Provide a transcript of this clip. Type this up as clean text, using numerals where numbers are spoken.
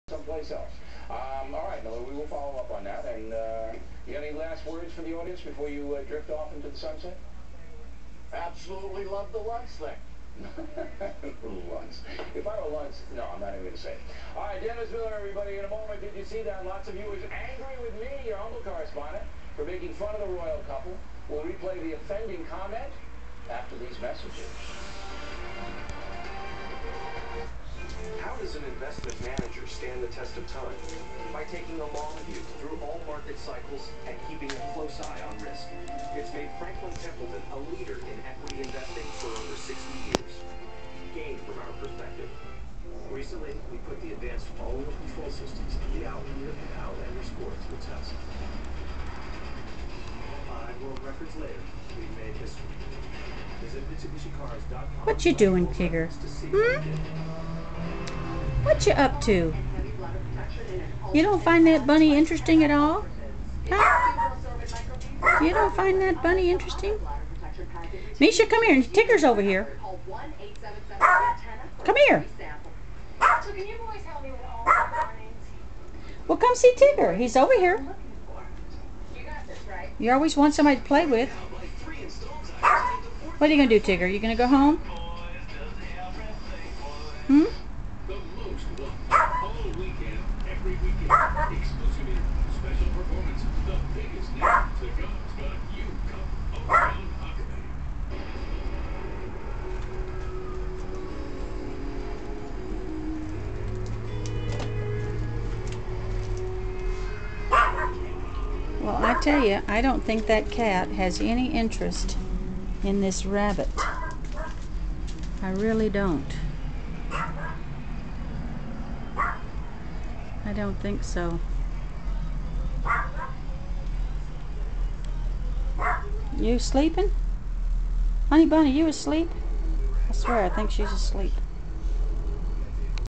someplace else. All right, Miller, we will follow up on that. And you got any last words for the audience before you drift off into the sunset? Absolutely love the lunch thing. Lunch. If I were lunch, no, I'm not even going to say it. All right, Dennis Miller, everybody. In a moment, did you see that? Lots of viewers angry with me, your humble correspondent, for making fun of the royal couple. We'll replay the offending comment after these messages. How does an investment manager stand the test of time? By taking a long view through all market cycles and keeping a close eye on risk. It's made Franklin Templeton a leader in equity investing for over 60 years. Gain from our perspective. Recently, we put the advanced follow control systems of the Outlander and Outlander Sport to the test. 5 world records later, we've made history. Visit MitsubishiCars.com. What you doing, Tigger? What you up to? You don't find that bunny interesting at all? Huh? You don't find that bunny interesting? Misha, come here. Tigger's over here. Come here. Well, come see Tigger. He's over here. You always want somebody to play with. What are you going to do, Tigger? You going to go home? Hmm? Every weekend, exclusive special performance, the biggest name to God's got you come around Well, I tell you, I don't think that cat has any interest in this rabbit. I really don't. I don't think so. You sleeping? Honey bunny, you asleep? I swear, I think she's asleep.